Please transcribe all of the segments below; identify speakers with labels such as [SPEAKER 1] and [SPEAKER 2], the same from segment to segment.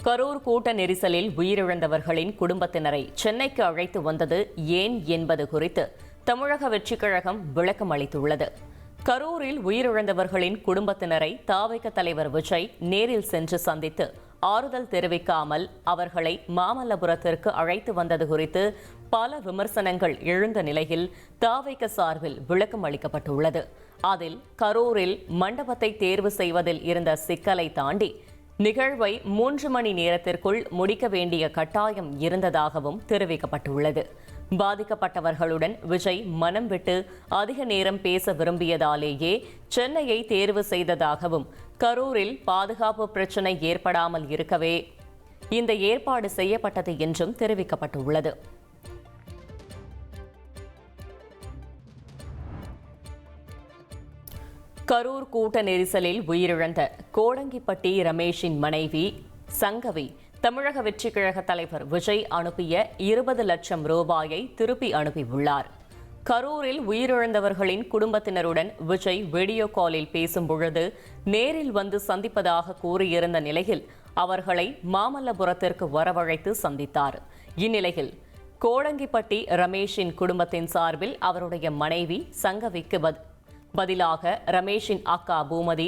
[SPEAKER 1] கரூர் கூட்ட நெரிசலில் உயிரிழந்தவர்களின் குடும்பத்தினரை சென்னைக்கு அழைத்து வந்தது ஏன் என்பது குறித்து தமிழக வெற்றிக் கழகம் விளக்கம் அளித்துள்ளது. கரூரில் உயிரிழந்தவர்களின் குடும்பத்தினரை தாவேக தலைவர் விஜய் நேரில் சென்று சந்தித்து ஆறுதல் தெரிவிக்காமல் அவர்களை மாமல்லபுரத்திற்கு அழைத்து வந்தது குறித்து பல விமர்சனங்கள் எழுந்த நிலையில் தாவேக சார்பில் விளக்கம் அளிக்கப்பட்டுள்ளது. அதில் கரூரில் மண்டபத்தை தேர்வு செய்வதில் இருந்த சிக்கலை தாண்டி நிகழ்வை 3 மணி நேரத்திற்குள் முடிக்க வேண்டிய கட்டாயம் இருந்ததாகவும் தெரிவிக்கப்பட்டுள்ளது. பாதிக்கப்பட்டவர்களுடன் விஜய் மனம் விட்டு அதிக நேரம் பேச விரும்பியதாலேயே சென்னையை தேர்வு செய்ததாகவும், கரூரில் பாதுகாப்பு பிரச்சினை ஏற்படாமல் இருக்கவே இந்த ஏற்பாடு செய்யப்பட்டது என்றும் தெரிவிக்கப்பட்டுள்ளது. கரூர் கூட்ட நெரிசலில் உயிரிழந்த கோடங்கிப்பட்டி ரமேஷின் மனைவி சங்கவி தமிழக வெற்றிக் கழக தலைவர் விஜய் அனுப்பிய 20 லட்சம் ரூபாயை திருப்பி அனுப்பியுள்ளார். கரூரில் உயிரிழந்தவர்களின் குடும்பத்தினருடன் விஜய் வீடியோ காலில் பேசும் பொழுது நேரில் வந்து சந்திப்பதாக கூறியிருந்த நிலையில் அவர்களை மாமல்லபுரத்திற்கு வரவழைத்து சந்தித்தார். இந்நிலையில் கோடங்கிப்பட்டி ரமேஷின் குடும்பத்தின் சார்பில் அவருடைய மனைவி சங்கவிக்கு பதிலாக ரமேஷின் அக்கா பூமதி,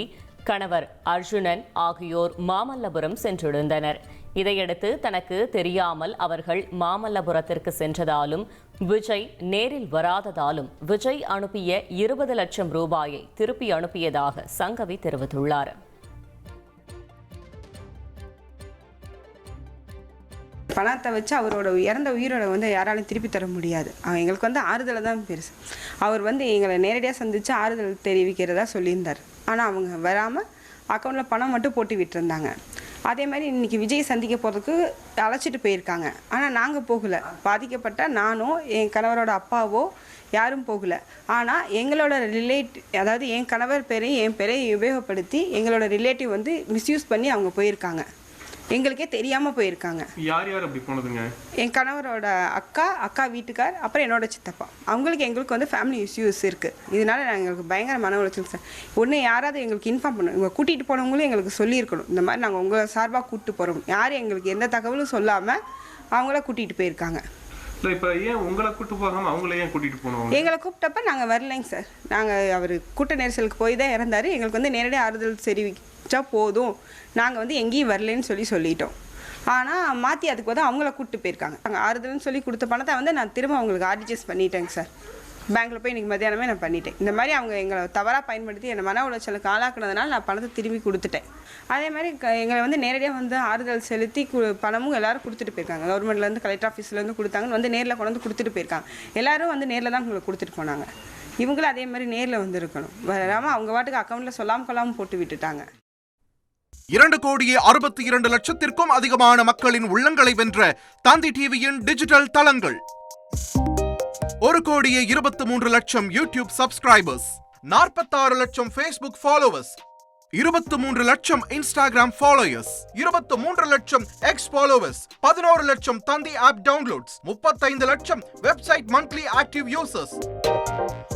[SPEAKER 1] கணவர் அர்ஜுனன் ஆகியோர் மாமல்லபுரம் சென்றிருந்தனர். இதையடுத்து தனக்கு தெரியாமல் அவர்கள் மாமல்லபுரத்திற்கு சென்றதாலும் விஜய் நேரில் வராததாலும் விஜய் அனுப்பிய 20 லட்சம் ரூபாயை திருப்பி அனுப்பியதாக சங்கவி தெரிவித்துள்ளார்.
[SPEAKER 2] பணத்தை வச்சு அவரோட இறந்த உயிரோட யாராலையும் திருப்பி தர முடியாது. எங்களுக்கு ஆறுதலை தான் பெருசு. அவர் எங்களை நேரடியாக சந்தித்து ஆறுதல் தெரிவிக்கிறதா சொல்லியிருந்தார். ஆனால் அவங்க வராமல் அக்கௌண்ட்டில் பணம் மட்டும் போட்டு விட்டுருந்தாங்க. அதே மாதிரி இன்றைக்கி விஜய் சந்திக்க போகிறதுக்கு அழைச்சிட்டு போயிருக்காங்க. ஆனால் நாங்கள் போகலை. பாதிக்கப்பட்ட நானோ என் கணவரோட அப்பாவோ யாரும் போகலை. ஆனால் எங்களோட அதாவது என் கணவர் பேரையும் என் பேரையும் உபயோகப்படுத்தி எங்களோட ரிலேட்டிவ் மிஸ்யூஸ் பண்ணி அவங்க போயிருக்காங்க. எங்களுக்கே தெரியாமல் போயிருக்காங்க.
[SPEAKER 3] யார் யார் அப்படி போனதுங்க?
[SPEAKER 2] என் கணவரோட அக்கா வீட்டுக்கார், அப்புறம் என்னோட சித்தப்பா. எங்களுக்கு ஃபேமிலி இஷ்யூஸ் இருக்குது. இதனால எங்களுக்கு பயங்கர மன உளைச்சல் சார். ஒன்று யாராவது எங்களுக்கு இன்ஃபார்ம் பண்ணணும். இவங்க கூட்டிகிட்டு போனவங்களும் எங்களுக்கு சொல்லியிருக்கணும், இந்த மாதிரி நாங்கள் உங்களை சார்பாக கூப்பிட்டு போகிறோம். யாரும் எங்களுக்கு எந்த தகவலும் சொல்லாமல் அவங்கள கூட்டிகிட்டு போயிருக்காங்க.
[SPEAKER 3] இப்போ ஏன் உங்களை கூப்பிட்டு போகாமல் அவங்கள ஏன் கூட்டிகிட்டு போனோம்?
[SPEAKER 2] எங்களை கூப்பிட்டப்ப நாங்கள் வரலைங்க சார். அவர் கூட்ட நெரிசலுக்கு போய் தான் இறந்தார். எங்களுக்கு நேரடியாக ஆறுதல் தெரிவிச்சா போதும், நாங்கள் எங்கேயும் வரலன்னு சொல்லிட்டோம். ஆனால் மாற்றி அதுக்கு அவங்கள கூப்பிட்டு போயிருக்காங்க. நாங்கள் ஆறுதல்னு சொல்லி கொடுத்த பணத்தை நான் திரும்ப அவங்களுக்கு ஆர்டிஜிஎஸ் பண்ணிட்டேங்க சார். பேங்க்கில் போய் இன்றைக்கி மத்தியானமே நான் பண்ணிட்டேன். இந்த மாதிரி அவங்க எங்களை தவறாக பயன்படுத்தி என்னை மன உளைச்சலுக்கு ஆளாக்குனதுனால நான் பணத்தை திரும்பி கொடுத்துட்டேன். அதே மாதிரி எங்களை நேரடியாக ஆறுதல் செலுத்தி பணமும் எல்லோரும் கொடுத்துட்டு போயிருக்காங்க. கவர்மெண்ட்லேருந்து கலெக்டர் ஆஃபீஸ்லேருந்து கொடுத்தாங்கன்னு நேரில் கொண்டு கொடுத்துட்டு போயிருக்காங்க. எல்லோரும் நேரில் தான் உங்களை கொடுத்துட்டு போனாங்க. இவங்களும் அதே மாதிரி நேரில் இருக்கணும். வராமல் அவங்க வாட்டுக்கு அக்கௌண்ட்டில் சொல்லாமல் போட்டு விட்டுட்டாங்க.
[SPEAKER 4] 2,62,00,000 அதிகமான மக்களின் உள்ளங்களை வென்ற தந்தி டிவியின் டிஜிட்டல் தளங்கள். 1,23,00,000 யூடியூப் சப்ஸ்கிரைபர்ஸ், 46 லட்சம் ஃபேஸ்புக் ஃபாலோவர்ஸ், 23 லட்சம் இன்ஸ்டாகிராம் ஃபாலோயர்ஸ், 23 லட்சம் எக்ஸ் ஃபாலோவர்ஸ், 11 லட்சம் தந்தி ஆப் டவுன்லோட்ஸ், 35 லட்சம் வெப்சைட் மந்த்லி ஆக்டிவ் யூசர்ஸ்.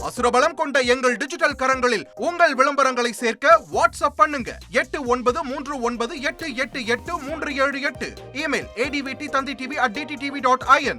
[SPEAKER 4] அசுரபலம் கொண்ட எங்கள் டிஜிட்டல் கரங்களில் உங்கள் விளம்பரங்களை சேர்க்க வாட்ஸ்அப் பண்ணுங்க. 8939888378. Email advttanditv@dttv.in.